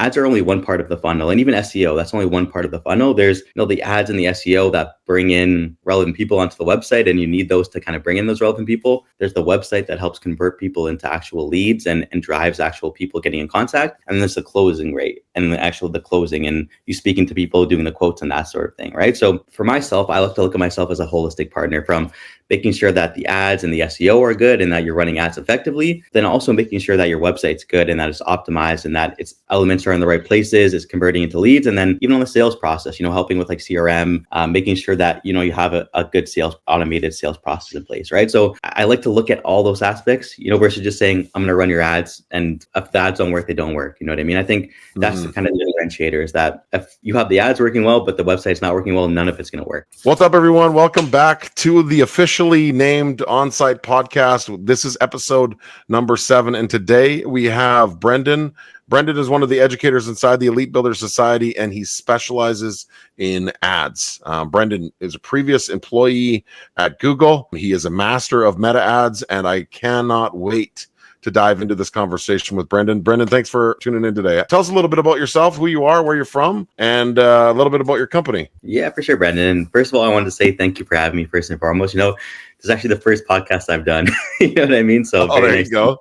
ads are only one part of the funnel, and even SEO, that's only one part of the funnel. There's, the ads and the SEO that bring in relevant people onto the website, and you need those to kind of bring in those relevant people. There's the website that helps convert people into actual leads and drives actual people getting in contact. And then there's the closing rate and the closing and you speaking to people, doing the quotes and that sort of thing, right? So for myself, I like to look at myself as a holistic partner, from making sure that the ads and the SEO are good and that you're running ads effectively, then also making sure that your website's good and that it's optimized and that its elements are in the right places, it's converting into leads. And then even on the sales process, helping with like CRM, making sure that, you have a good automated sales process in place, right? So I like to look at all those aspects, versus just saying, I'm going to run your ads, and if the ads don't work, they don't work. You know what I mean? I think that's the kind of differentiator, is that if you have the ads working well, but the website's not working well, none of it's going to work. What's up, everyone? Welcome back to the officially named Onsite podcast. This is episode number 7. And today we have Brendon. Brendon is one of the educators inside the Elite Builder Society, and he specializes in ads. Brendon is a previous employee at Google. He is a master of meta ads, and I cannot wait to dive into this conversation with Brendon. Brendon, thanks for tuning in today. Tell us a little bit about yourself, who you are, where you're from, and a little bit about your company. Yeah, for sure, Brendon. First of all, I wanted to say thank you for having me first and foremost. This is actually the first podcast I've done. You know what I mean? So there nice you go.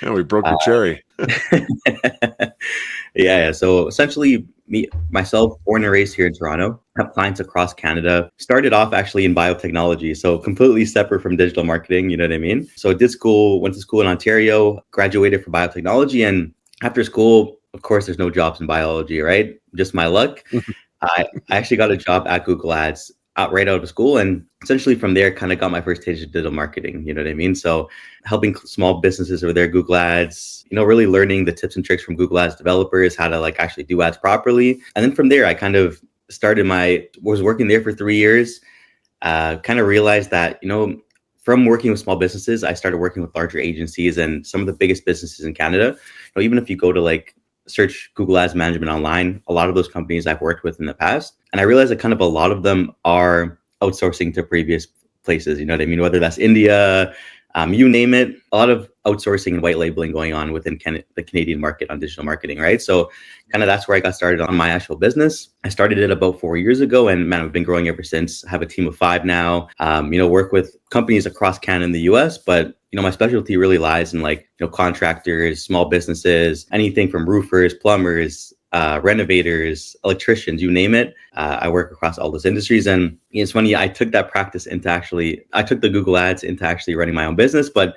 Yeah, we broke the cherry. Yeah. So essentially, myself, born and raised here in Toronto, have clients across Canada. Started off actually in biotechnology, so completely separate from digital marketing. You know what I mean? So went to school in Ontario, graduated from biotechnology, and after school, of course, there's no jobs in biology, right? Just my luck. I actually got a job at Google Ads right out of school, and essentially from there kind of got my first taste of digital marketing. You know what I mean? So helping small businesses with their Google Ads, really learning the tips and tricks from Google Ads developers, how to like actually do ads properly. And then from there, I kind of was working there for 3 years, kind of realized that, from working with small businesses, I started working with larger agencies and some of the biggest businesses in Canada. Even if you go to like search Google Ads management online, a lot of those companies I've worked with in the past. And I realized that kind of a lot of them are outsourcing to previous places, you know what I mean? Whether that's India, you name it, a lot of outsourcing and white labeling going on within the Canadian market on digital marketing, right? So kind of that's where I got started on my actual business. I started it about 4 years ago, and man, we've been growing ever since. I have a team of 5 now, work with companies across Canada and the US, but my specialty really lies in like, contractors, small businesses, anything from roofers, plumbers, renovators, electricians, you name it. I work across all those industries. And it's funny, I took the Google Ads into actually running my own business, but,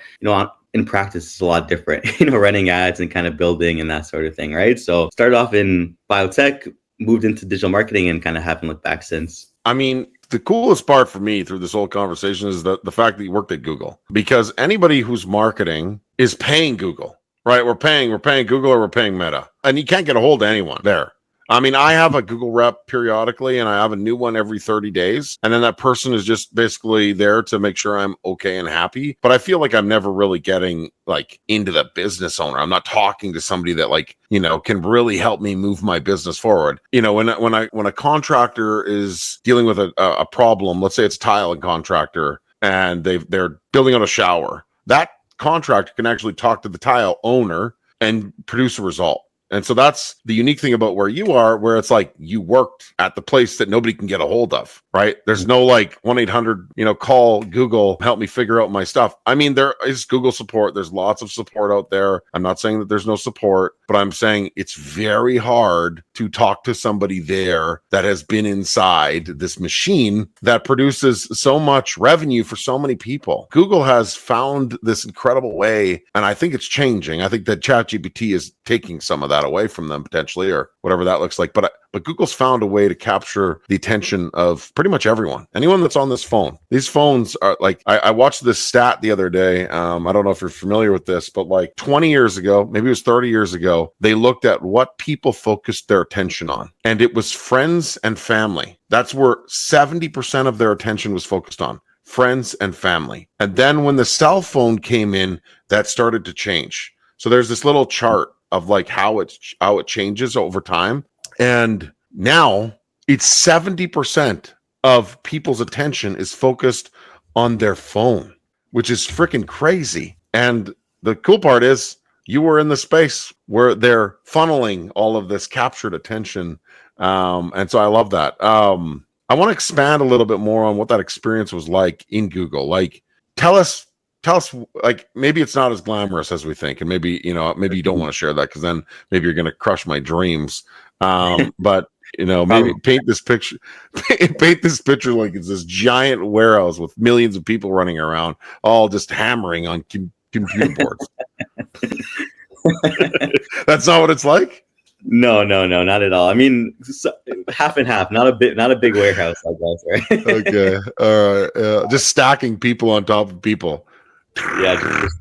in practice, it's a lot different, running ads and kind of building and that sort of thing, right? So started off in biotech, moved into digital marketing, and kind of haven't looked back since. I mean, the coolest part for me through this whole conversation is the fact that you worked at Google, because anybody who's marketing is paying Google, right? We're paying Google, or we're paying Meta, and you can't get a hold of anyone there. I mean, I have a Google rep periodically, and I have a new one every 30 days. And then that person is just basically there to make sure I'm okay and happy. But I feel like I'm never really getting like into the business owner. I'm not talking to somebody that like, can really help me move my business forward. When a contractor is dealing with a problem, let's say it's a tiling contractor, and they're building out a shower, that contractor can actually talk to the tile owner and produce a result. And so that's the unique thing about where you are, where it's like you worked at the place that nobody can get a hold of, right? There's no like 1-800, call Google, help me figure out my stuff. I mean, there is Google support. There's lots of support out there. I'm not saying that there's no support, but I'm saying it's very hard to talk to somebody there that has been inside this machine that produces so much revenue for so many people. Google has found this incredible way, and I think it's changing. I think that ChatGPT is taking some of that away from them potentially, or whatever that looks like. But Google's found a way to capture the attention of pretty much anyone that's on this phone. These phones are like, I watched this stat the other day. I don't know if you're familiar with this, but like 20 years ago, maybe it was 30 years ago, they looked at what people focused their attention on. And it was friends and family. That's where 70% of their attention was focused on. Friends and family. And then when the cell phone came in, that started to change. So there's this little chart of like how it changes over time. And now it's 70% of people's attention is focused on their phone, which is freaking crazy. And the cool part is you were in the space where they're funneling all of this captured attention. And so I love that. I want to expand a little bit more on what that experience was like in Google. Like, tell us, like, maybe it's not as glamorous as we think. And maybe, maybe you don't want to share that because then maybe you're going to crush my dreams. But, maybe paint this picture, paint this picture like it's this giant warehouse with millions of people running around, all just hammering on computer boards. That's not what it's like. No, not at all. I mean, half and half. Not a big warehouse, I guess, right? Okay, all right. Just stacking people on top of people. Yeah,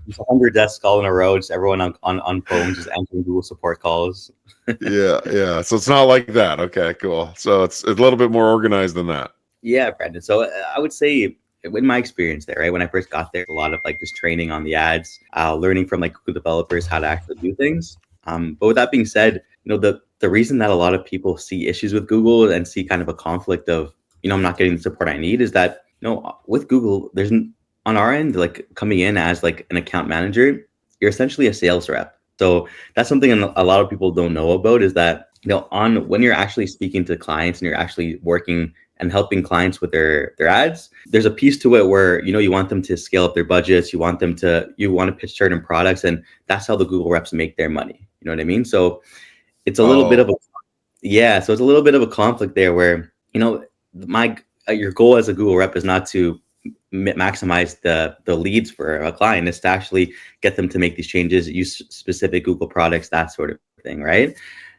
just 100 desks all in a row. Just everyone on phones, just answering Google support calls. Yeah. So it's not like that. Okay, cool. So it's a little bit more organized than that. Yeah, Brendon. So I would say, in my experience there, right, when I first got there, a lot of like just training on the ads, learning from like Google developers how to actually do things. But with that being said, the reason that a lot of people see issues with Google and see kind of a conflict of, I'm not getting the support I need is that, with Google, there's on our end, like coming in as like an account manager, you're essentially a sales rep. So that's something a lot of people don't know about is that, when you're actually speaking to clients and you're actually working and helping clients with their ads, there's a piece to it where, you want them to scale up their budgets. You want to pitch certain products, and that's how the Google reps make their money. You know what I mean? So it's a little bit of so it's a little bit of a conflict there where, your goal as a Google rep is not to maximize the leads for a client, is to actually get them to make these changes, use specific Google products, that sort of thing, right?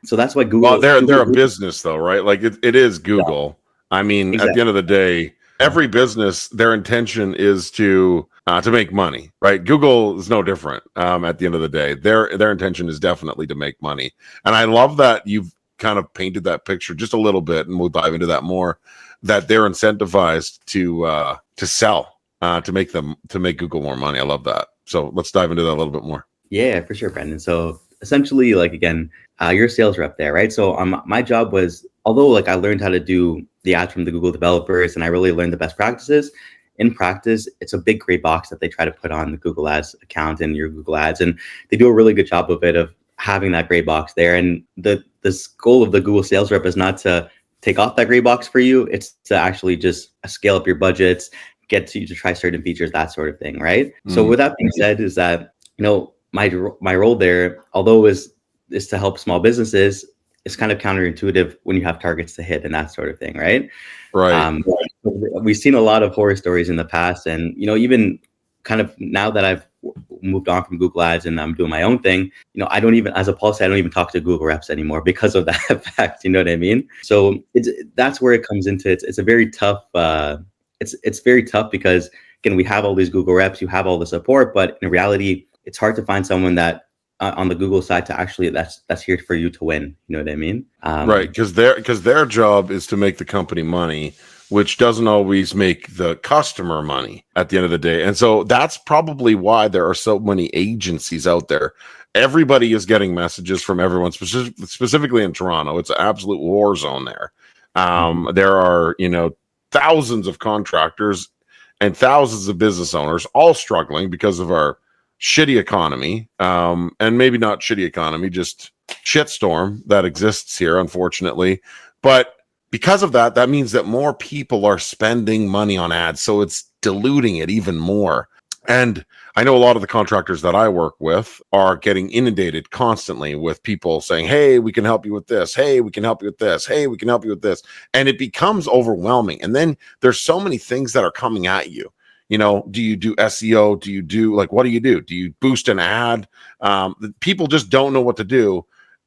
So that's why Google. Well, they're a business though, right? Like it is Google. Yeah. I mean, exactly. At the end of the day, every business, their intention is to make money, right? Google is no different. At the end of the day, their intention is definitely to make money, and I love that you've kind of painted that picture just a little bit, and we'll dive into that more. That they're incentivized to sell, to make Google more money. I love that. So let's dive into that a little bit more. Yeah, for sure, Brendon. So essentially, like, again, you're a sales rep there, right? So my job was, although like I learned how to do the ads from the Google developers and I really learned the best practices, in practice, it's a big gray box that they try to put on the Google Ads account and your Google Ads. And they do a really good job of it, of having that gray box there. And the goal of the Google sales rep is not to take off that gray box for you. It's to actually just scale up your budgets, get you to try certain features, that sort of thing, right? So with that being said, is that, my role there, although is to help small businesses, it's kind of counterintuitive when you have targets to hit and that sort of thing, right? Right. We've seen a lot of horror stories in the past, and even kind of now that I've moved on from Google Ads and I'm doing my own thing, I don't even, as a policy, I don't even talk to Google reps anymore because of that fact. You know what I mean? So that's where it comes into it's a very tough. It's very tough because, again, we have all these Google reps, you have all the support, but in reality, it's hard to find someone that on the Google side to actually that's here for you to win. You know what I mean? Right, because their job is to make the company money, which doesn't always make the customer money at the end of the day. And so that's probably why there are so many agencies out there. Everybody is getting messages from everyone, specifically in Toronto. It's an absolute war zone there. There are, thousands of contractors and thousands of business owners all struggling because of our shitty economy, and maybe not shitty economy, just shitstorm that exists here, unfortunately. But because of that, that means that more people are spending money on ads, so it's diluting it even more. And I know a lot of the contractors that I work with are getting inundated constantly with people saying, hey, we can help you with this. Hey, we can help you with this. Hey, we can help you with this. And it becomes overwhelming. And then there's so many things that are coming at you. Do you do SEO? Do you do what do you do? Do you boost an ad? People just don't know what to do.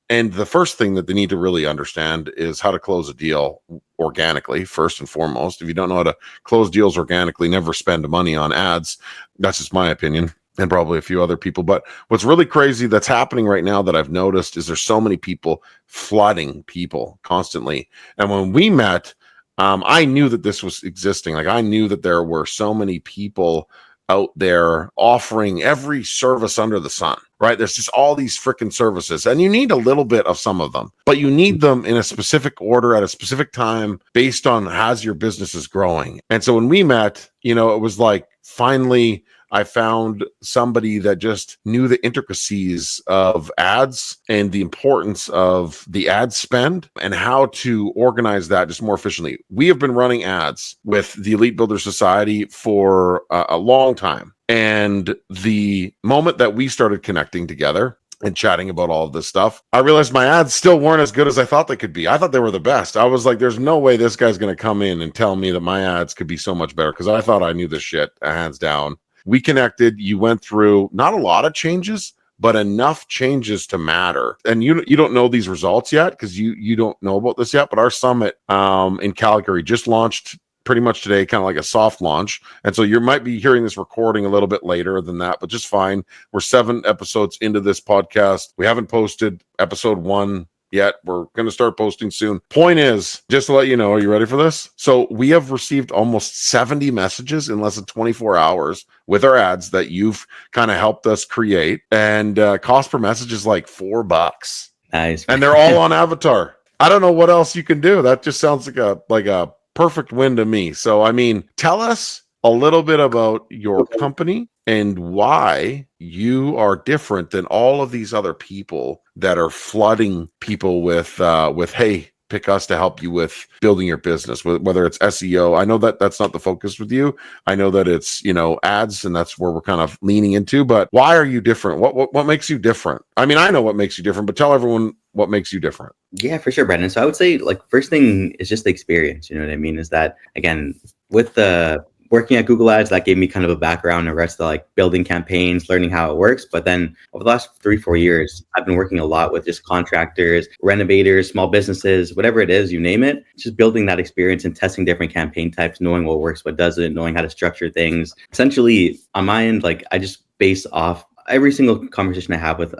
And the first thing that they need to really understand is how to close a deal organically, first and foremost. If you don't know how to close deals organically, never spend money on ads. That's just my opinion, and probably a few other people. But what's really crazy that's happening right now that I've noticed is there's so many people flooding people constantly. And when we met, I knew that this was existing. Like, I knew that there were so many people out there offering every service under the sun, right? There's just all these freaking services, and you need a little bit of some of them, but you need them in a specific order at a specific time based on as your business is growing. And so when we met, it was like, finally, I found somebody that just knew the intricacies of ads and the importance of the ad spend and how to organize that just more efficiently. We have been running ads with the Elite Builder Society for a long time. And the moment that we started connecting together and chatting about all of this stuff, I realized my ads still weren't as good as I thought they could be. I thought they were the best. I was like, there's no way this guy's going to come in and tell me that my ads could be so much better, because I thought I knew this shit hands down. We connected. You went through not a lot of changes, but enough changes to matter. And you don't know these results yet because you don't know about this yet. But our summit in Calgary just launched pretty much today, kind of like a soft launch. And so you might be hearing this recording a little bit later than that, but just fine. We're 7 episodes into this podcast. We haven't posted episode 1 yet. We're going to start posting soon. Point is, just to let you know, are you ready for this? So we have received almost 70 messages in less than 24 hours with our ads that you've kind of helped us create. And cost per message is like $4. Nice. And they're all on Avatar. I don't know what else you can do. That just sounds like a perfect win to me. So, I mean, tell us a little bit about your company and why you are different than all of these other people that are flooding people with hey, pick us to help you with building your business, whether it's SEO. I know that that's not the focus with you. I know that it's, ads, and that's where we're kind of leaning into, but why are you different? What makes you different? I mean, I know what makes you different, but tell everyone what makes you different. Yeah, for sure, Brendon. So I would say, like, first thing is just the experience. You know what I mean? Is that, again, with the working at Google Ads, that gave me kind of a background in regards to like building campaigns, learning how it works. But then over the last 3-4 years, I've been working a lot with just contractors, renovators, small businesses, whatever it is, you name it, just building that experience and testing different campaign types, knowing what works, what doesn't, knowing how to structure things. Essentially, on my end, like, I just base off every single conversation I have with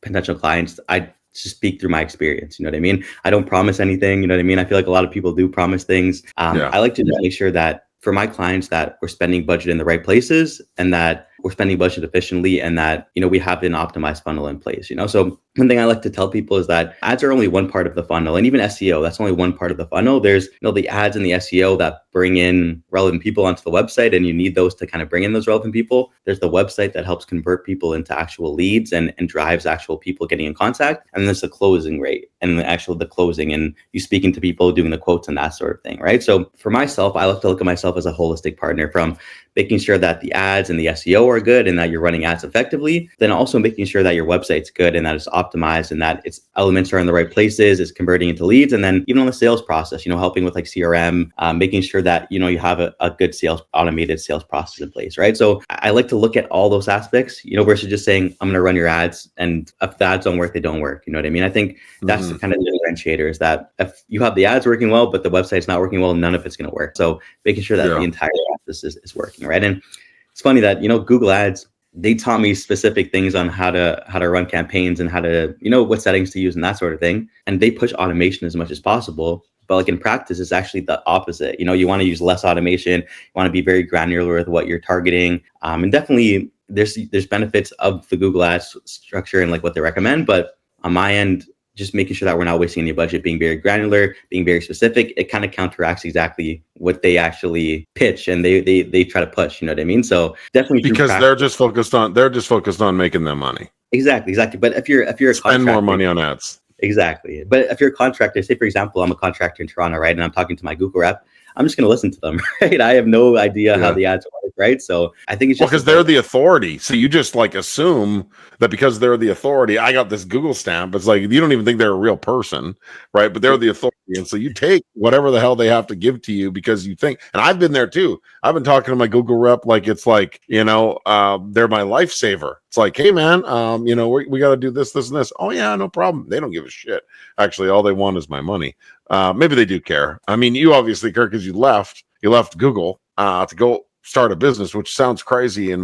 potential clients. I just speak through my experience. You know what I mean? I don't promise anything. You know what I mean? I feel like a lot of people do promise things. I like to just make sure that for my clients that we're spending budget in the right places and that we're spending budget efficiently and that, we have an optimized funnel in place, So one thing I like to tell people is that ads are only one part of the funnel, and even SEO, that's only one part of the funnel. There's, the ads and the SEO that bring in relevant people onto the website, and you need those to kind of bring in those relevant people. There's the website that helps convert people into actual leads and drives actual people getting in contact. And there's the closing rate and the closing and you speaking to people, doing the quotes and that sort of thing, right? So for myself, I like to look at myself as a holistic partner, from making sure that the ads and the SEO are good and that you're running ads effectively, then also making sure that your website's good and that it's optimized and that its elements are in the right places, it's converting into leads. And then even on the sales process, helping with like CRM, making sure that, you have a good automated sales process in place, right? So I like to look at all those aspects, versus just saying, I'm going to run your ads, and if the ads don't work, they don't work. You know what I mean? I think that's the kind of differentiator, is that if you have the ads working well, but the website's not working well, none of it's going to work. So making sure that the entire process is working, right? And it's funny that, Google Ads, they taught me specific things on how to run campaigns and how to, what settings to use and that sort of thing. And they push automation as much as possible. But like in practice, it's actually the opposite. You want to use less automation. You want to be very granular with what you're targeting. And definitely there's benefits of the Google Ads structure and like what they recommend. But on my end, just making sure that we're not wasting any budget, being very granular, being very specific, it kind of counteracts exactly what they actually pitch and they try to push. You know what I mean? So definitely, because they're just focused on making them money. Exactly. But if you're spend more money on ads. Exactly. But if you're a contractor, say for example, I'm a contractor in Toronto, right, and I'm talking to my Google rep, I'm just going to listen to them, right? I have no idea how the ads work, right? So I think it's just because they're the authority. So you just like assume that because they're the authority, I got this Google stamp. It's like you don't even think they're a real person, right? But they're the authority, and so you take whatever the hell they have to give to you because you think. And I've been there too. I've been talking to my Google rep like it's like they're my lifesaver. It's like, hey man, we got to do this, and this. Oh yeah, no problem. They don't give a shit. Actually, all they want is my money. Maybe they do care. I mean, you obviously care because you left Google to go start a business, which sounds crazy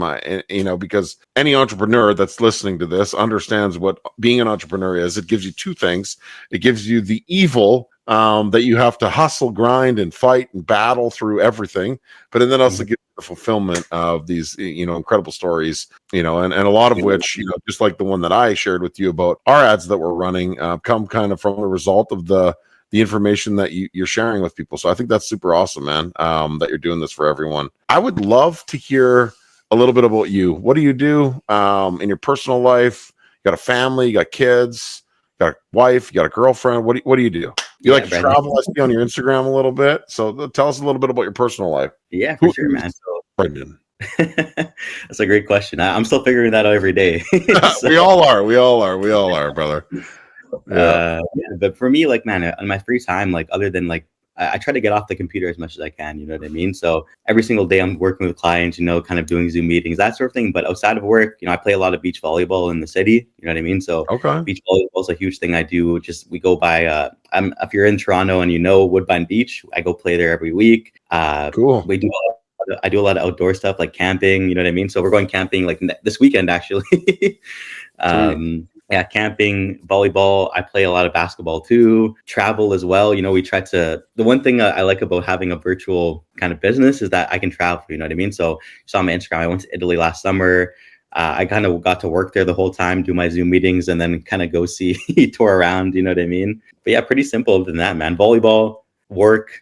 because any entrepreneur that's listening to this understands what being an entrepreneur is. It gives you two things. It gives you the evil that you have to hustle, grind, and fight and battle through everything, but then also gives you the fulfillment of these, incredible stories, and a lot of which, just like the one that I shared with you about our ads that we're running, come kind of from the result of the information that you're sharing with people. So I think that's super awesome, man, that you're doing this for everyone. I would love to hear a little bit about you. What do you do in your personal life? You got a family, you got kids, you got a wife, you got a girlfriend. What do you do? You like to Brendon. travel? I see on your Instagram a little bit. So tell us a little bit about your personal life. Yeah, for Who sure, man. is So Brendon? that's a great question. I'm still figuring that out every day. So, We all are. We all are. We all are, brother. Yeah. yeah, but for me, like, man, on my free time, like, other than like, I try to get off the computer as much as I can. You know what I mean? So every single day I'm working with clients, kind of doing Zoom meetings, that sort of thing. But outside of work, I play a lot of beach volleyball in the city. You know what I mean? So Okay. beach volleyball is a huge thing I do. Just we go by. If you're in Toronto and Woodbine Beach, I go play there every week. Cool. I do a lot of outdoor stuff like camping. You know what I mean? So we're going camping like this weekend, actually. Yeah, camping, volleyball. I play a lot of basketball too. Travel as well. We try to. The one thing I like about having a virtual kind of business is that I can travel. You know what I mean? So you saw my Instagram. I went to Italy last summer. I kind of got to work there the whole time, do my Zoom meetings, and then kind of go see tour around. You know what I mean? But yeah, pretty simple than that, man. Volleyball, work,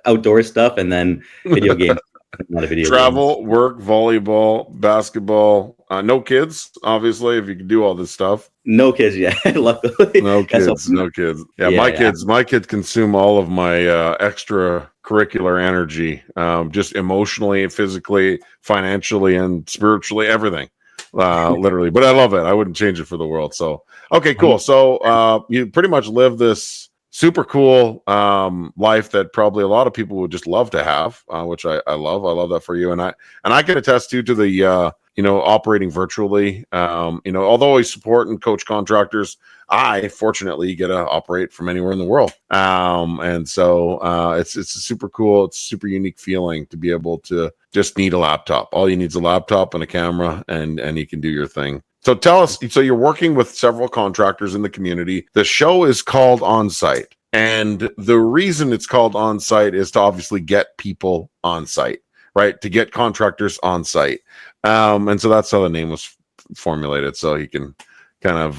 outdoor stuff, and then video games. A lot of video Travel, games. work, volleyball, basketball. No kids, obviously. If you can do all this stuff, No kids yet. Luckily, no kids, no kids. Yeah, Yeah, my kids consume all of my extracurricular energy, just emotionally, physically, financially, and spiritually, everything. Literally, but I love it. I wouldn't change it for the world. So, okay, cool. So, you pretty much live this super cool life that probably a lot of people would just love to have, which I love. I love that for you, and I can attest to the operating virtually. Although I support and coach contractors, I fortunately get to operate from anywhere in the world. And so it's a super cool, it's a super unique feeling to be able to just need a laptop. All you need is a laptop and a camera, and you can do your thing. So tell us, so you're working with several contractors in the community. The show is called Onsite. And the reason it's called Onsite is to obviously get people on site, right? To get contractors on site. And so that's how the name was formulated. So you can kind of,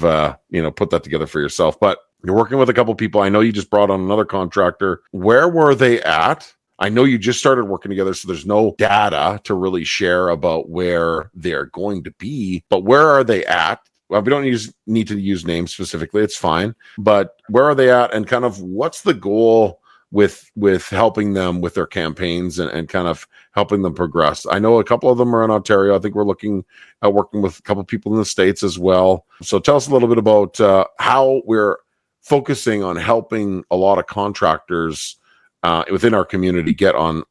put that together for yourself. But you're working with a couple people. I know you just brought on another contractor. Where were they at? I know you just started working together, so there's no data to really share about where they're going to be, but where are they at? Well, we don't need to use names specifically. It's fine. But where are they at, and kind of what's the goal with helping them with their campaigns and kind of helping them progress? I know a couple of them are in Ontario. I think we're looking at working with a couple of people in the States as well. So tell us a little bit about how we're focusing on helping a lot of contractors within our community get on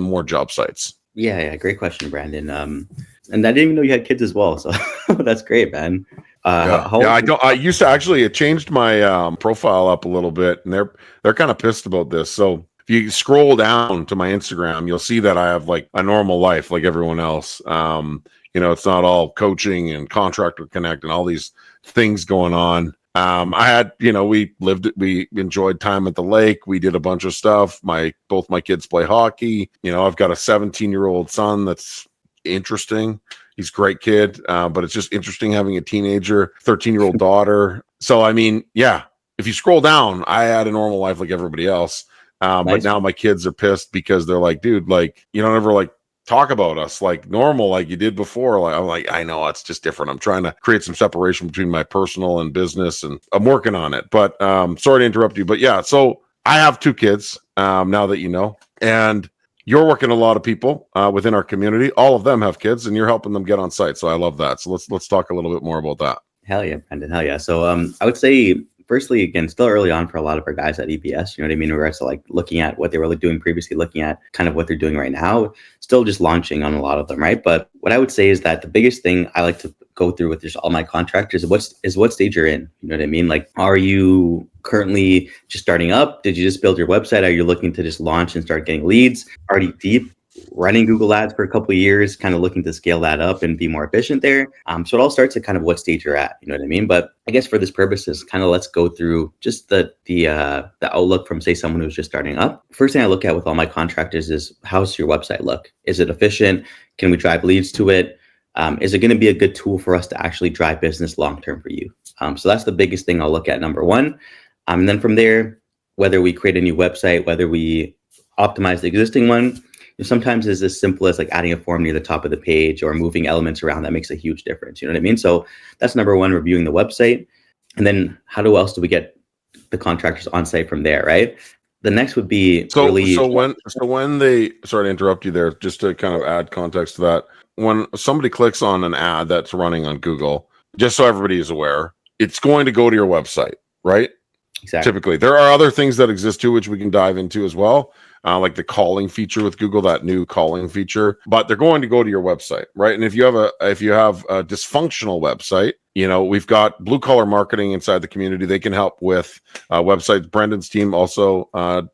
more job sites. Yeah, great question, Brandon. And I didn't even know you had kids as well, so that's great, man. I used to actually, it changed my profile up a little bit, and they're kind of pissed about this. So if you scroll down to my Instagram, you'll see that I have like a normal life like everyone else. It's not all coaching and Contractor Connect and all these things going on. I had, we enjoyed time at the lake. We did a bunch of stuff. Both my kids play hockey. I've got a 17-year-old son that's interesting. He's a great kid, but it's just interesting having a teenager, 13-year-old daughter. So, I mean, yeah, if you scroll down, I had a normal life like everybody else. Nice. But now my kids are pissed because they're like, dude, like, you don't ever like talk about us like normal, like you did before. Like, I'm like, I know it's just different. I'm trying to create some separation between my personal and business, and I'm working on it. But sorry to interrupt you. But yeah, so I have 2 kids now that you know, and you're working a lot of people within our community. All of them have kids, and you're helping them get on site. So I love that. So let's talk a little bit more about that. Hell yeah, Brandon. Hell yeah. So I would say, firstly, again, still early on for a lot of our guys at EBS, you know what I mean? In regards to like looking at what they were doing previously, looking at kind of what they're doing right now, still just launching on a lot of them, right? But what I would say is that the biggest thing I like to go through with just all my contractors is what stage you're in. You know what I mean? Like, are you currently just starting up? Did you just build your website? Are you looking to just launch and start getting leads? Already deep? Running Google Ads for a couple of years, kind of looking to scale that up and be more efficient there. So it all starts at kind of what stage you're at, you know what I mean? But I guess for this purposes, kind of let's go through just the outlook from, say, someone who's just starting up. First thing I look at with all my contractors is, how's your website look? Is it efficient? Can we drive leads to it? Is it going to be a good tool for us to actually drive business long-term for you? So that's the biggest thing I'll look at, number one. And then from there, whether we create a new website, whether we optimize the existing one, sometimes it's as simple as like adding a form near the top of the page or moving elements around that makes a huge difference. You know what I mean? So that's number one, reviewing the website. And then how else do we get the contractors on site from there, right? The next would be when they, sorry to interrupt you there, just to kind of add context to that, when somebody clicks on an ad that's running on Google, just so everybody is aware, it's going to go to your website, right? Exactly. Typically, there are other things that exist too, which we can dive into as well, like the calling feature with Google, that new calling feature. But they're going to go to your website, right? And if you have a dysfunctional website, we've got blue collar marketing inside the community. They can help with websites. Brendon's team also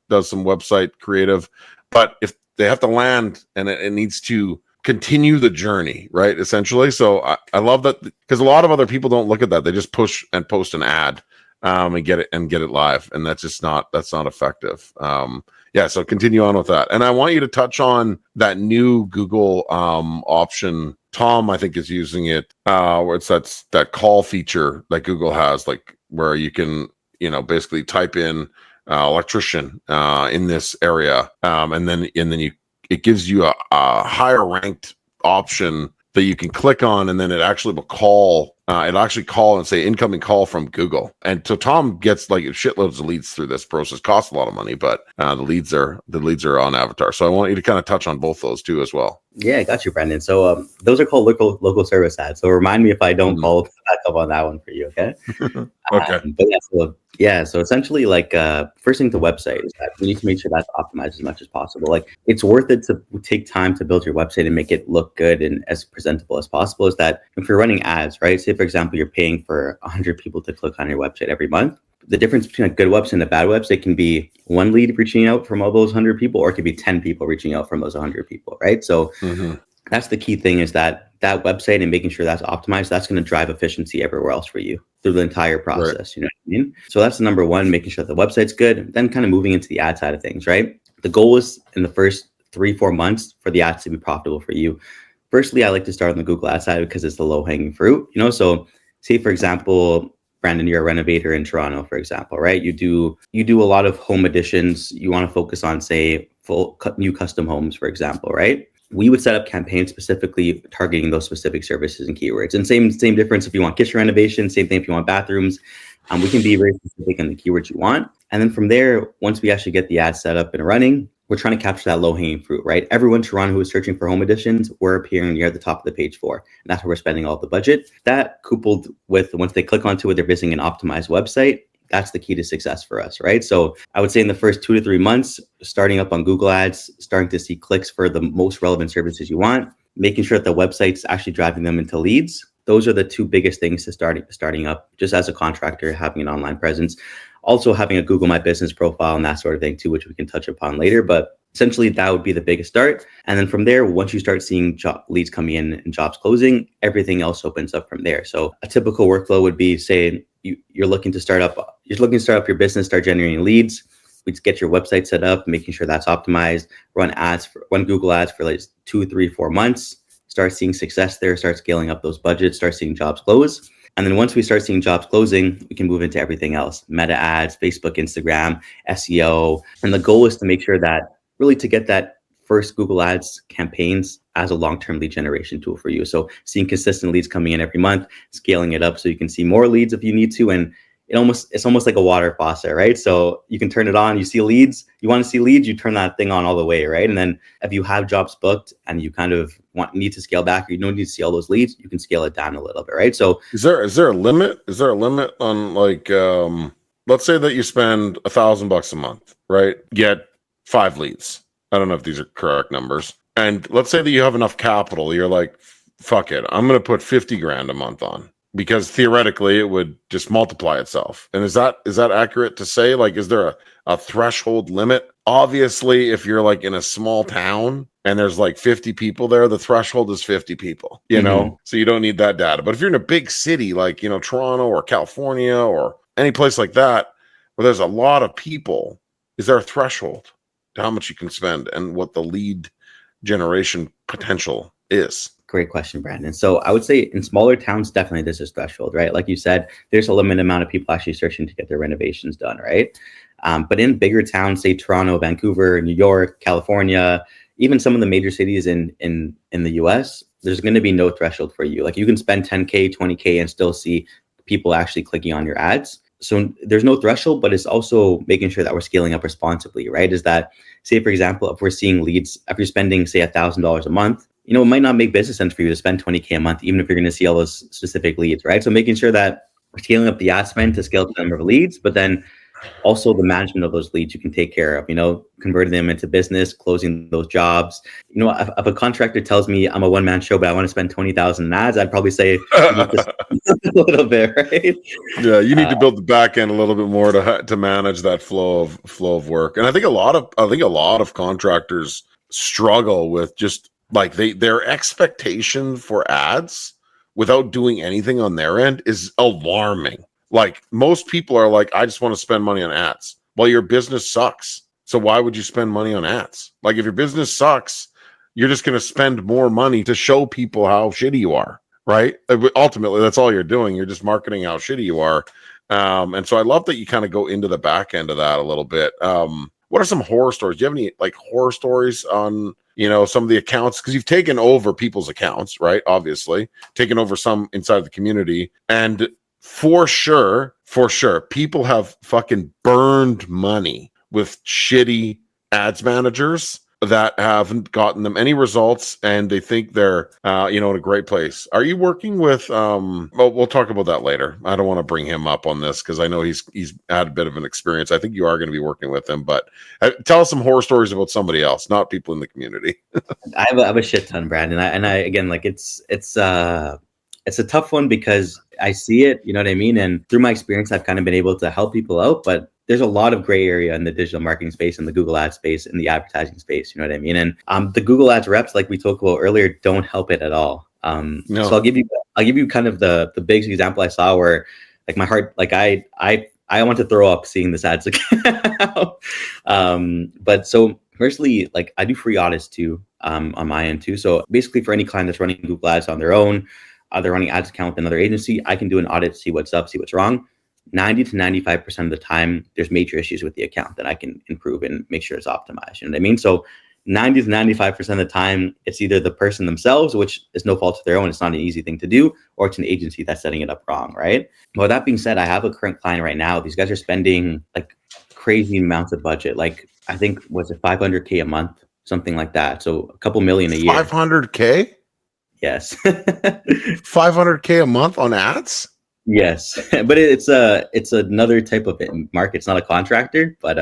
does some website creative. But if they have to land and it needs to continue the journey, right? Essentially. So I love that, because a lot of other people don't look at that. They just push and post an ad. And get it live, and that's not effective. So continue on with that, and I want you to touch on that new Google option. Tom, I think, is using it, where it's that call feature that Google has, like where you can basically type in electrician in this area, and then it gives you a higher ranked option that you can click on, and then it actually will call. It'll actually call and say incoming call from Google. And so Tom gets like shitloads of leads through this process. Costs a lot of money, but the leads are on Avatar. So I want you to kind of touch on both those too as well. Yeah, I got you, Brendon. So those are called local service ads. So remind me if I don't call back up on that one for you, okay? Okay. So essentially, like first thing, the website is that we need to make sure that's optimized as much as possible. Like it's worth it to take time to build your website and make it look good and as presentable as possible. Is that if you're running ads, right? Say for example, you're paying for 100 people to click on your website every month. The difference between a good website and a bad website can be one lead reaching out from all those 100 people, or it could be 10 people reaching out from those 100 people, right? So that's the key thing, is that website and making sure that's optimized, that's going to drive efficiency everywhere else for you through the entire process. Right. You know what I mean? So that's the number one, making sure the website's good, then kind of moving into the ad side of things, right? The goal is in the first 3-4 months for the ads to be profitable for you. Firstly, I like to start on the Google ad side because it's the low hanging fruit, So say, for example, Brandon, you're a renovator in Toronto, for example, right? You do a lot of home additions. You want to focus on, say, new custom homes, for example, right? We would set up campaigns specifically targeting those specific services and keywords. And same difference if you want kitchen renovation, same thing if you want bathrooms. We can be very specific on the keywords you want. And then from there, once we actually get the ad set up and running, we're trying to capture that low-hanging fruit, right? Everyone in Toronto who is searching for home additions, we're appearing near the top of the page for. And that's where we're spending all the budget. That coupled with, once they click onto it, they're visiting an optimized website. That's the key to success for us, right? So I would say in the first 2 to 3 months, starting up on Google Ads, starting to see clicks for the most relevant services you want, making sure that the website's actually driving them into leads. Those are the two biggest things to starting up, just as a contractor, having an online presence. Also having a Google My Business profile and that sort of thing too, which we can touch upon later. But essentially, that would be the biggest start. And then from there, once you start seeing leads coming in and jobs closing, everything else opens up from there. So a typical workflow would be, say, you're looking to start up your business, start generating leads. We'd get your website set up, making sure that's optimized, run Google ads for like 2, 3, 4 months, start seeing success there, start scaling up those budgets, start seeing jobs close. And then once we start seeing jobs closing, we can move into everything else: meta ads, Facebook, Instagram, SEO. And the goal is to make sure that really to get that first Google Ads campaigns as a long-term lead generation tool for you. So seeing consistent leads coming in every month, scaling it up so you can see more leads if you need to. And it's almost like a water faucet, right? So you can turn it on, you see leads, you want to see leads, you turn that thing on all the way, right? And then if you have jobs booked and you kind of need to scale back, or you don't need to see all those leads, you can scale it down a little bit, right? So is there a limit? Is there a limit on, like, let's say that you spend $1,000 a month, right? Get 5 leads. I don't know if these are correct numbers. And let's say that you have enough capital. You're like, fuck it, I'm going to put 50 grand a month on, because theoretically it would just multiply itself. And is that accurate to say? Like, is there a threshold limit? Obviously, if you're like in a small town and there's like 50 people there, the threshold is 50 people, you know? So you don't need that data. But if you're in a big city, like, Toronto or California or any place like that, where there's a lot of people, is there a threshold to how much you can spend and what the lead generation potential is? Great question, Brandon. So I would say in smaller towns, definitely there's this threshold, right? Like you said, there's a limited amount of people actually searching to get their renovations done, right? But in bigger towns, say Toronto, Vancouver, New York, California, even some of the major cities in the US, there's going to be no threshold for you. Like you can spend 10K, 20K and still see people actually clicking on your ads. So there's no threshold, but it's also making sure that we're scaling up responsibly, right? Is that, say, for example, if we're seeing leads, if you're spending, say, $1,000 a month, you know, it might not make business sense for you to spend 20K a month, even if you're going to see all those specific leads, right? So making sure that we're scaling up the ad spend to scale the number of leads, but then also the management of those leads you can take care of, you know, converting them into business, closing those jobs. You know, if a contractor tells me I'm a one-man show, but I want to spend 20,000 in ads, I'd probably say you need to a little bit, right? Yeah, you need to build the back end a little bit more to manage that flow of work. And I think a lot of contractors struggle with just like their expectation for ads without doing anything on their end is alarming. Like most people are like, I just want to spend money on ads. Well, your business sucks. So why would you spend money on ads? Like if your business sucks, you're just going to spend more money to show people how shitty you are, right? Ultimately, that's all you're doing. You're just marketing how shitty you are. And so I love that you kind of go into the back end of that a little bit. What are some horror stories? Do you have any like horror stories on, you know, some of the accounts? Because you've taken over people's accounts, right? Obviously, taken over some inside the community. And for sure, people have fucking burned money with shitty ads managers that haven't gotten them any results, and they think they're, you know, in a great place. Are you working with? Well, we'll talk about that later. I don't want to bring him up on this because I know he's had a bit of an experience. I think you are going to be working with him, but tell us some horror stories about somebody else, not people in the community. I have a shit ton, Brandon. And I again, like it's a tough one because I see it, you know what I mean? And through my experience, I've kind of been able to help people out, but there's a lot of gray area in the digital marketing space, in the Google ad space, in the advertising space, you know what I mean? And the Google ads reps, like we talked about earlier, don't help it at all. No. So I'll give you kind of the biggest example I saw where like my heart, like I want to throw up seeing this ads account. But so firstly, like I do free audits too, on my end too. So basically for any client that's running Google ads on their own, they're running ads account with another agency, I can do an audit, see what's up, see what's wrong. 90 to 95% of the time, there's major issues with the account that I can improve and make sure it's optimized. You know what I mean? So 90 to 95% of the time, it's either the person themselves, which is no fault of their own. It's not an easy thing to do, or it's an agency that's setting it up wrong, right? Well, that being said, I have a current client right now. These guys are spending like crazy amounts of budget. Like I think, was it 500K a month? Something like that. So a couple million a year. 500K? Yes. 500K a month on ads? Yes, but it's another type of market. It's not a contractor, but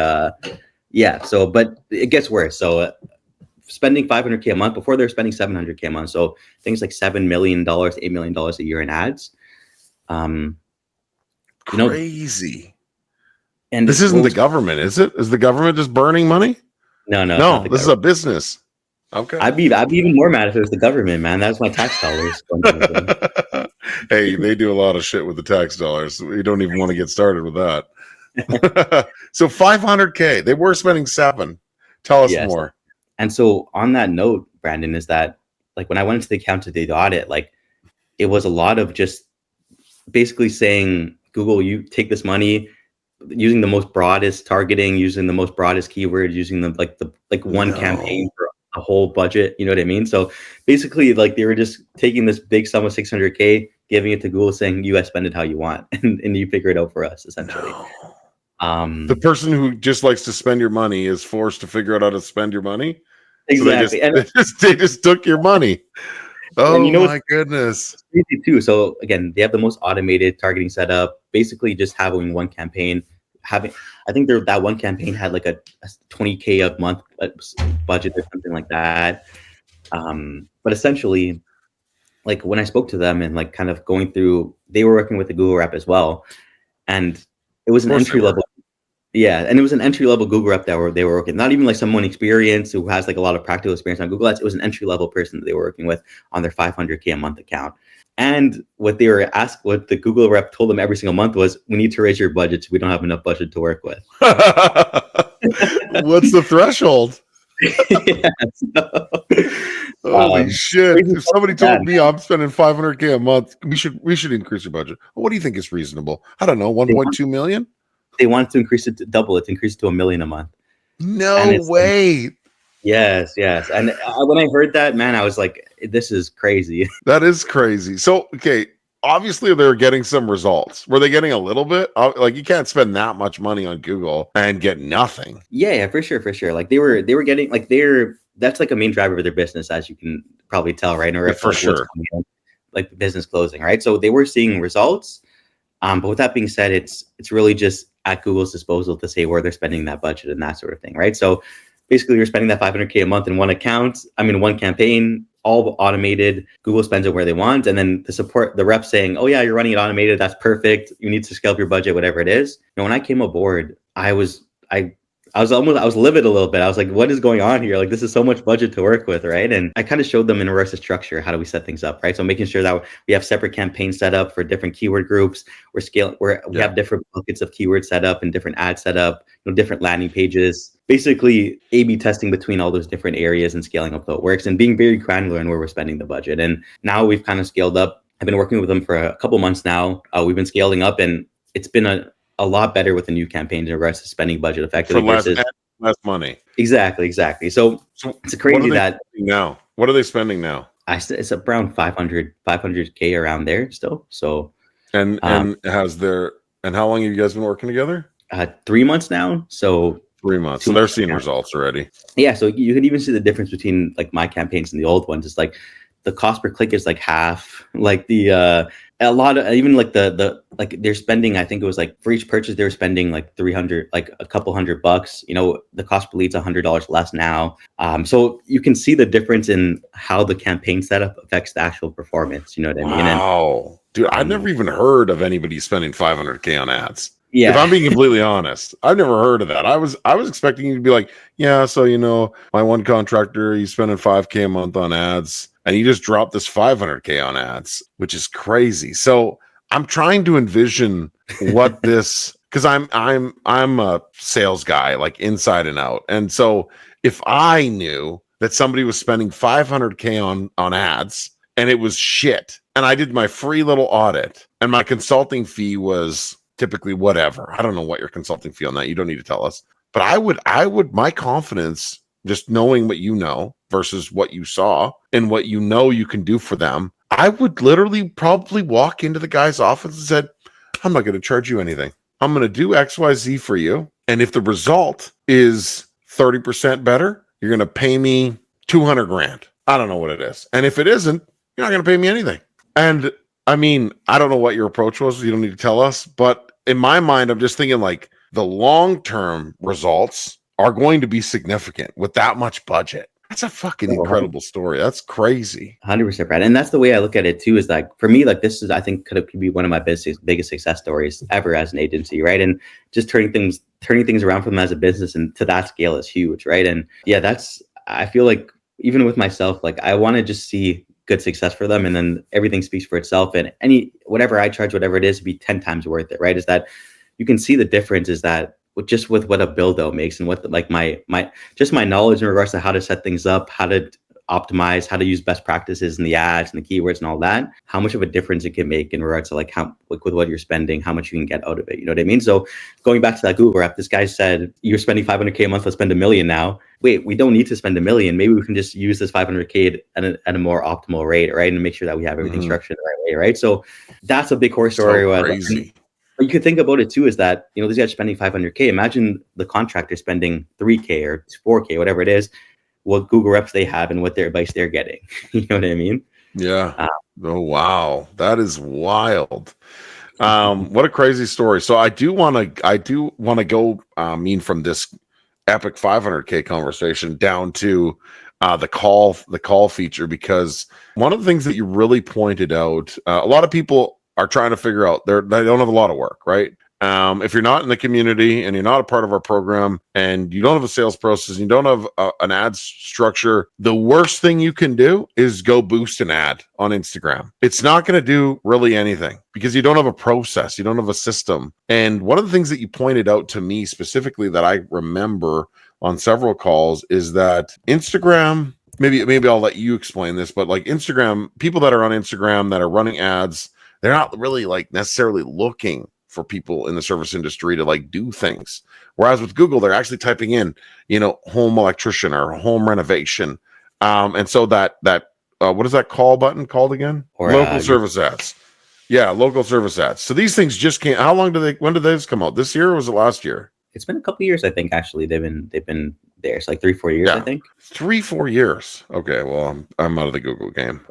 yeah. So, but it gets worse. So, spending 500K a month before they're spending 700K a month. So things like $7 million, $8 million a year in ads. Crazy. And this isn't the government, is it? Is the government just burning money? No. This is a business. Okay. I'd be even more mad if it was the government, man. That's my tax dollars. Hey, they do a lot of shit with the tax dollars. We don't even want to get started with that. So 500K, they were spending 7. Tell us more. And so on that note, Brandon, is that like when I went into the account to do the audit, like it was a lot of just basically saying, Google, you take this money, using the most broadest targeting, using the most broadest keywords, using one campaign for a whole budget, you know what I mean? So basically, like they were just taking this big sum of 600K, giving it to Google, saying, you guys spend it how you want, and you figure it out for us, essentially. No. The person who just likes to spend your money is forced to figure out how to spend your money. Exactly. So they just took your money. Oh, my goodness. It's crazy too. So again, they have the most automated targeting setup, basically just having one campaign. I think that one campaign had like a 20K a month budget or something like that. But essentially, like when I spoke to them and like kind of going through, they were working with the Google rep as well, and it was an entry level. Yeah, and it was an entry level Google rep that they were working. Not even like someone experienced who has like a lot of practical experience on Google Ads. It was an entry level person that they were working with on their 500K a month account. And what they were asked, what the Google rep told them every single month was, we need to raise your budgets. We don't have enough budget to work with. What's the threshold? Holy shit. If somebody told me I'm spending 500K a month, we should increase your budget. What do you think is reasonable? I don't know, 1.2 million? They wanted to increase it to $1 million a month. No way. Yes, yes. And when I heard that, man, I was like, this is crazy. That is crazy. So, okay, obviously they're getting some results. Were they getting a little bit? Like you can't spend that much money on Google and get nothing. Yeah, yeah, for sure, for sure. Like they were getting like that's like a main driver of their business, as you can probably tell, right? Or Yeah, if for like what's sure. coming in, like the business closing, right? So they were seeing results. But with that being said, it's really just at Google's disposal to say where they're spending that budget and that sort of thing, right? So basically, you're spending that 500K a month in one account. I mean, one campaign, all automated. Google spends it where they want, and then the rep saying, "Oh yeah, you're running it automated. That's perfect. You need to scale up your budget, whatever it is." When I came aboard, I was livid a little bit. I was like, what is going on here? Like, this is so much budget to work with, right? And I kind of showed them in reverse the structure. How do we set things up, right? So making sure that we have separate campaigns set up for different keyword groups. We have different buckets of keywords set up and different ads set up, different landing pages. Basically, A/B testing between all those different areas and scaling up how it works and being very granular in where we're spending the budget. And now we've kind of scaled up. I've been working with them for a couple months now. We've been scaling up, and it's been a lot better with the new campaigns in regards to spending budget For effectively less, versus less money. exactly. So it's crazy that now. What are they spending now? it's around 500K around there still. So And how long have you guys been working together? 3 months now. So 3 months. So they're seeing results already. yeah. So you can even see the difference between like my campaigns and the old ones. It's like the cost per click is like half. Like a lot of even like the like they're spending. I think it was like for each purchase they were spending like 300, like a couple $100. The cost per lead's $100 less now. So you can see the difference in how the campaign setup affects the actual performance. You know what I mean? Wow, dude, I've never even heard of anybody spending 500K on ads. Yeah. If I'm being completely honest, I've never heard of that. I was expecting you to be like, yeah, so my one contractor, he's spending 5K a month on ads, and he just dropped this 500K on ads, which is crazy. So I'm trying to envision what this, because I'm a sales guy, like inside and out, and so if I knew that somebody was spending 500K on ads and it was shit, and I did my free little audit, and my consulting fee was typically whatever. I don't know what your consulting fee on that. You don't need to tell us. But I would, my confidence, just knowing what you know versus what you saw and what you can do for them, I would literally probably walk into the guy's office and said, I'm not going to charge you anything. I'm going to do XYZ for you. And if the result is 30% better, you're going to pay me 200 grand. I don't know what it is. And if it isn't, you're not going to pay me anything. And I mean, I don't know what your approach was. You don't need to tell us. But in my mind, I'm just thinking like the long-term results are going to be significant with that much budget. That's a fucking incredible story. That's crazy. 100%, Brad. And that's the way I look at it too, is like, for me, like this is, I think could be one of my biggest success stories ever as an agency. Right. And just turning things around for them as a business and to that scale is huge. Right. And yeah, I feel like even with myself, like I want to just see good success for them, and then everything speaks for itself, and whatever I charge, whatever it is, be 10 times worth it, right? Is that you can see the difference is that with what a build out makes, and what like my knowledge in regards to how to set things up, how to optimize, how to use best practices in the ads and the keywords and all that, how much of a difference it can make in regards to like how, like with what you're spending, how much you can get out of it. You know what I mean? So going back to that Google rep, this guy said, you're spending 500K a month, let's spend $1 million now. Wait, we don't need to spend $1 million. Maybe we can just use this 500K at a more optimal rate, right? And make sure that we have everything structured the right way, right? So that's a big horse story. So crazy. But you could think about it too, is that, this guy's spending 500K. Imagine the contractor spending 3K or 4K, whatever it is, what Google reps they have and what their advice they're getting. You know what I mean? Yeah. Oh, wow. That is wild. What a crazy story. So I do want to go from this epic 500K conversation down to the call feature, because one of the things that you really pointed out, a lot of people are trying to figure out, they don't have a lot of work, right? If you're not in the community and you're not a part of our program and you don't have a sales process, and you don't have an ad structure, the worst thing you can do is go boost an ad on Instagram. It's not going to do really anything because you don't have a process. You don't have a system. And one of the things that you pointed out to me specifically that I remember on several calls is that Instagram, maybe I'll let you explain this, but like Instagram, people that are on Instagram that are running ads, they're not really like necessarily looking for people in the service industry to like do things. Whereas with Google, they're actually typing in, home electrician or home renovation. And so that what is that call button called again? Or Local service ads. Yeah, local service ads. So these things just can't. How long when did those come out? This year or was it last year? It's been a couple of years, I think. Actually, they've been there. It's like 3-4 years, I think. 3-4 years. Okay, well, I'm out of the Google game.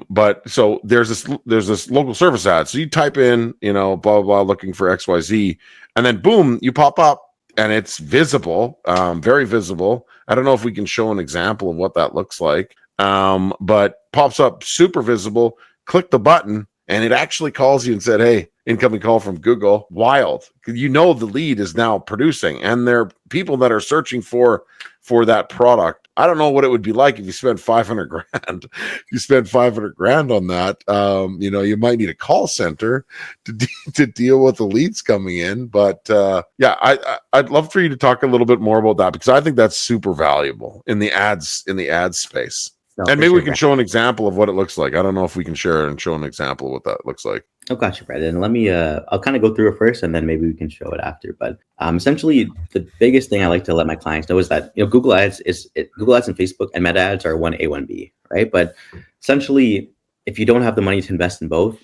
But so there's this local service ad. So you type in, blah blah blah, looking for XYZ, and then boom, you pop up, and it's visible, very visible. I don't know if we can show an example of what that looks like, but pops up super visible. Click the button, and it actually calls you and said, "Hey, incoming call from Google." Wild. The lead is now producing, and there are people that are searching for that product. I don't know what it would be like if you spent 500 grand. You spend 500 grand on that. You might need a call center to deal with the leads coming in. But I'd love for you to talk a little bit more about that, because I think that's super valuable in the ads space. No, and maybe we can show an example of what it looks like. I don't know if we can share and show an example of what that looks like. Oh, gotcha, Brendon. Let me, I'll kind of go through it first, and then maybe we can show it after. But essentially, the biggest thing I like to let my clients know is that, Google Ads and Facebook and Meta ads are 1A, 1B, right? But essentially, if you don't have the money to invest in both,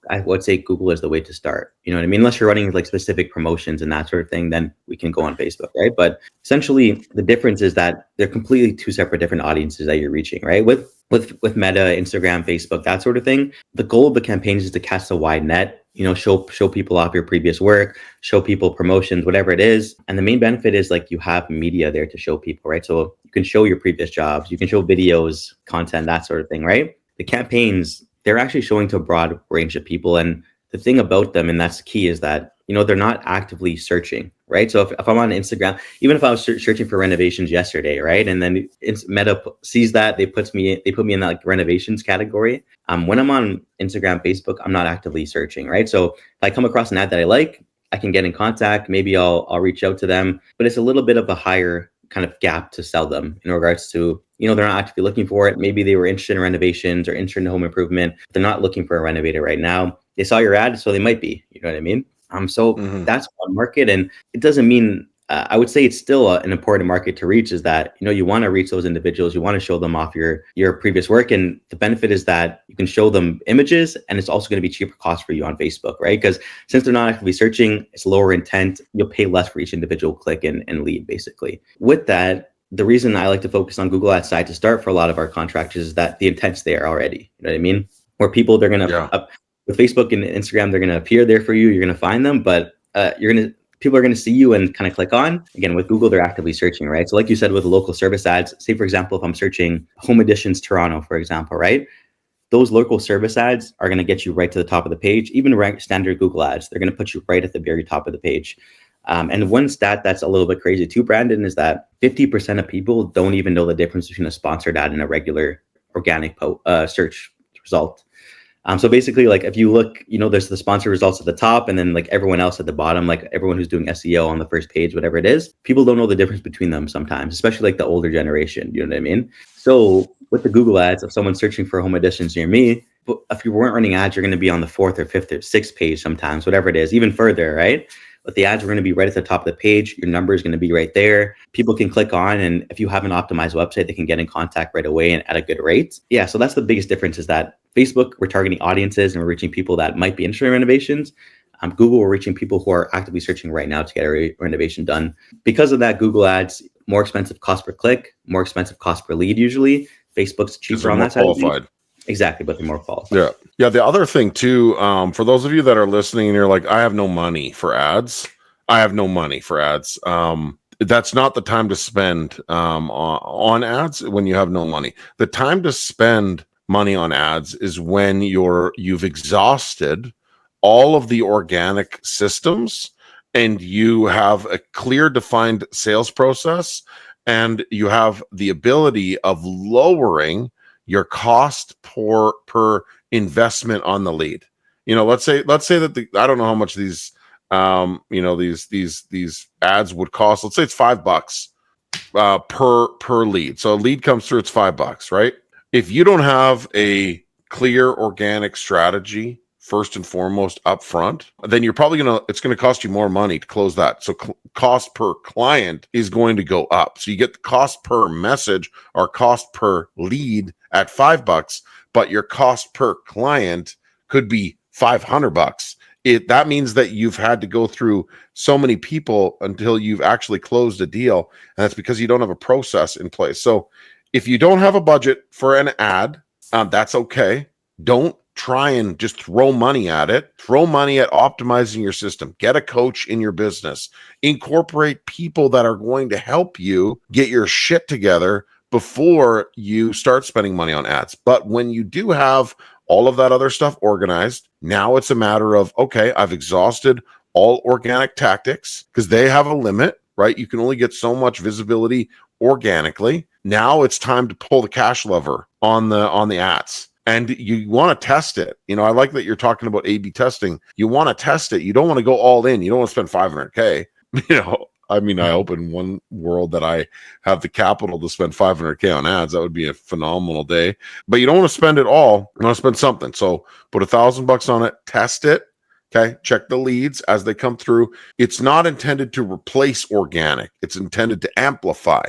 I would say Google is the way to start. You know what I mean? Unless you're running like specific promotions and that sort of thing, then we can go on Facebook, right? But essentially, the difference is that they're completely two separate different audiences that you're reaching, right? With Meta, Instagram, Facebook, that sort of thing, the goal of the campaigns is to cast a wide net. Show people off your previous work, show people promotions, whatever it is. And the main benefit is like you have media there to show people, right? So you can show your previous jobs, you can show videos, content, that sort of thing, right? The campaigns, they're actually showing to a broad range of people. And the thing about them, and that's the key, is that, they're not actively searching, right? So if I'm on Instagram, even if I was searching for renovations yesterday, right? And then Meta sees that, they put me in that like renovations category. When I'm on Instagram, Facebook, I'm not actively searching, right? So if I come across an ad that I like, I can get in contact. Maybe I'll reach out to them, but it's a little bit of a higher kind of gap to sell them in regards to, they're not actively looking for it. Maybe they were interested in renovations or interested in home improvement. They're not looking for a renovator right now. They saw your ad, so they might be, you know what I mean? So that's one market. And it doesn't mean, I would say it's still an important market to reach, is that, you want to reach those individuals. You want to show them off your previous work. And the benefit is that you can show them images, and it's also going to be cheaper cost for you on Facebook, right? Because since they're not actively searching, it's lower intent. You'll pay less for each individual click and lead, basically. With that, the reason I like to focus on Google Ads side to start for a lot of our contractors is that the intent's there already. You know what I mean? Where people, they're going to, with Facebook and Instagram, they're going to appear there for you. You're going to find them, but people are going to see you and kind of click on. Again, with Google, they're actively searching, right? So like you said, with local service ads, say, for example, if I'm searching Home Editions Toronto, for example, right? Those local service ads are going to get you right to the top of the page. Even standard Google ads, they're going to put you right at the very top of the page. And one stat that's a little bit crazy too, Brandon, is that 50% of people don't even know the difference between a sponsored ad and a regular organic search result. So basically, like if you look, there's the sponsor results at the top, and then like everyone else at the bottom, like everyone who's doing SEO on the first page, whatever it is, people don't know the difference between them sometimes, especially like the older generation. You know what I mean? So with the Google ads, if someone's searching for home additions near me, but if you weren't running ads, you're going to be on the 4th or 5th or 6th page sometimes, whatever it is, even further, right? But the ads are going to be right at the top of the page. Your number is going to be right there. People can click on, and if you have an optimized website, they can get in contact right away and at a good rate. Yeah, so that's the biggest difference, is that Facebook, we're targeting audiences and we're reaching people that might be interested in renovations. Google, we're reaching people who are actively searching right now to get a renovation done. Because of that, Google ads, more expensive cost per click, more expensive cost per lead usually. Facebook's cheaper on that side. Qualified. Exactly, but they're more qualified. Yeah. The other thing too, for those of you that are listening and you're like, I have no money for ads. That's not the time to spend on ads when you have no money. The time to spend money on ads is when you've exhausted all of the organic systems, and you have a clear defined sales process, and you have the ability of lowering your cost per investment on the lead. Let's say that I don't know how much these these ads would cost. Let's say it's $5 per lead. So a lead comes through, it's $5, right? If you don't have a clear organic strategy first and foremost up front, then you're probably it's going to cost you more money to close that. So cost per client is going to go up. So you get the cost per message or cost per lead at $5, but your cost per client could be $500. That means that you've had to go through so many people until you've actually closed a deal. And that's because you don't have a process in place. So if you don't have a budget for an ad, that's okay. Don't try and just throw money at it. Throw money at optimizing your system. Get a coach in your business. Incorporate people that are going to help you get your shit together before you start spending money on ads. But when you do have all of that other stuff organized, now it's a matter of, okay, I've exhausted all organic tactics because they have a limit, right? You can only get so much visibility organically. Now it's time to pull the cash lever on the ads. And you want to test it. I like that you're talking about A/B testing. You want to test it. You don't want to go all in. You don't want to spend $500K. I hope in one world that I have the capital to spend $500K on ads. That would be a phenomenal day. But you don't want to spend it all. You want to spend something. So put $1,000 on it. Test it. Okay. Check the leads as they come through. It's not intended to replace organic. It's intended to amplify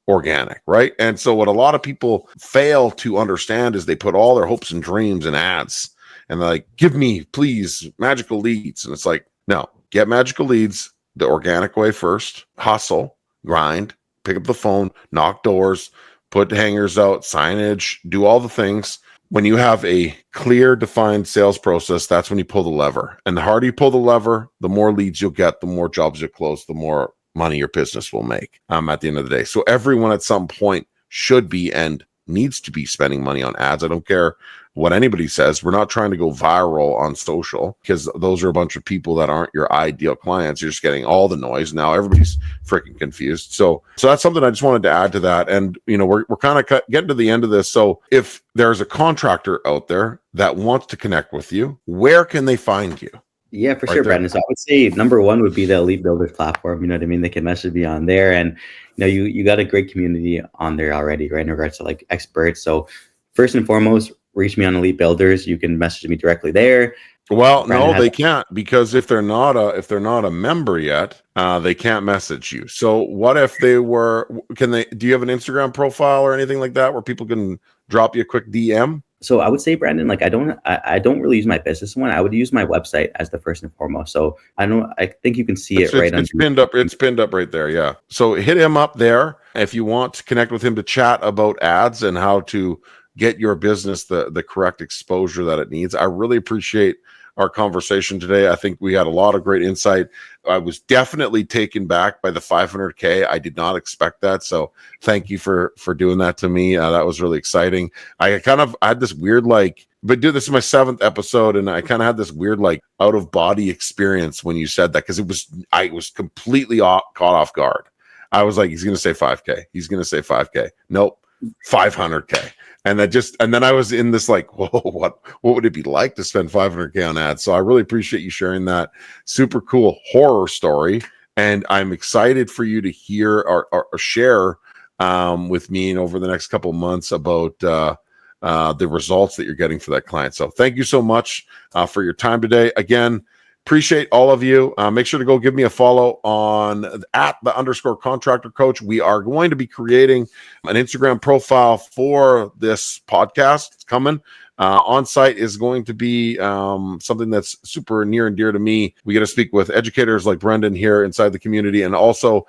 organic, right? And so what a lot of people fail to understand is they put all their hopes and dreams in ads, and they're like, give me, please, magical leads. And it's like, no, get magical leads the organic way first. Hustle, grind, pick up the phone, knock doors, put hangers out, signage, do all the things. When you have a clear, defined sales process, that's when you pull the lever. And the harder you pull the lever, the more leads you'll get, the more jobs you'll close, the more money your business will make at the end of the day. So everyone at some point should be and needs to be spending money on ads. I don't care what anybody says. We're not trying to go viral on social because those are a bunch of people that aren't your ideal clients. You're just getting all the noise. Now everybody's freaking confused. So that's something I just wanted to add to that. And, we're kind of getting to the end of this. So if there's a contractor out there that wants to connect with you, where can they find you? Yeah, for sure, Brendon. So I would say number one would be the Elite Builders platform. You know what I mean? They can message me on there, and you got a great community on there already, right? In regards to like experts. So first and foremost, reach me on Elite Builders. You can message me directly there. Well, no, they can't, because if they're not a member yet, they can't message you. So what if they were? Do you have an Instagram profile or anything like that where people can drop you a quick DM? So I would say, Brendon, like I don't really use my business one. I would use my website as the first and foremost. So I think you can see it right. It's pinned up. It's pinned up right there. Yeah. So hit him up there if you want to connect with him to chat about ads and how to get your business the correct exposure that it needs. I really appreciate our conversation today. I think we had a lot of great insight. I was definitely taken back by the 500K. I did not expect that. So thank you for doing that to me. That was really exciting. I had this weird, but dude, this is my 7th episode, and I kind of had this weird, out of body experience when you said that, because I was completely caught off guard. I was like, he's going to say 5K. He's going to say 5K. Nope. 500K. And then I was in this whoa, what would it be like to spend 500K on ads? So I really appreciate you sharing that super cool horror story. And I'm excited for you to hear or share with me over the next couple of months about the results that you're getting for that client. So thank you so much for your time today. Again, appreciate all of you. Make sure to go give me a follow on @the_contractor coach. We are going to be creating an Instagram profile for this podcast. It's coming. Onsite is going to be something that's super near and dear to me. We get to speak with educators like Brendon here inside the community, and also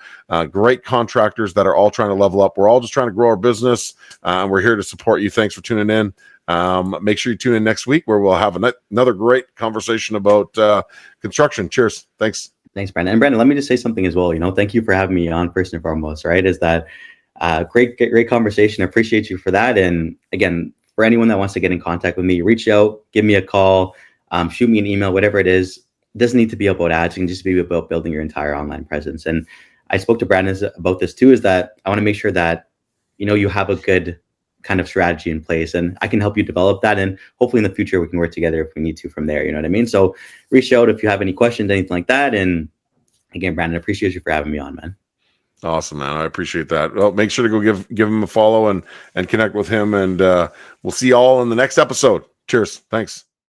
great contractors that are all trying to level up. We're all just trying to grow our business, and we're here to support you. Thanks for tuning in. Make sure you tune in next week where we'll have another great conversation about construction. Cheers. Thanks, Brendon. And Brendon, let me just say something as well. Thank you for having me on first and foremost, right? Is that great conversation. I appreciate you for that. And again, for anyone that wants to get in contact with me, reach out, give me a call, shoot me an email, whatever it is. It doesn't need to be about ads. It can just be about building your entire online presence. And I spoke to Brendon about this too, is that I want to make sure that, you have a good kind of strategy in place, and I can help you develop that. And hopefully in the future, we can work together if we need to from there. You know what I mean? So reach out if you have any questions, anything like that. And again, Brendon, I appreciate you for having me on, man. Awesome, man. I appreciate that. Well, make sure to go give him a follow and connect with him. And we'll see you all in the next episode. Cheers. Thanks.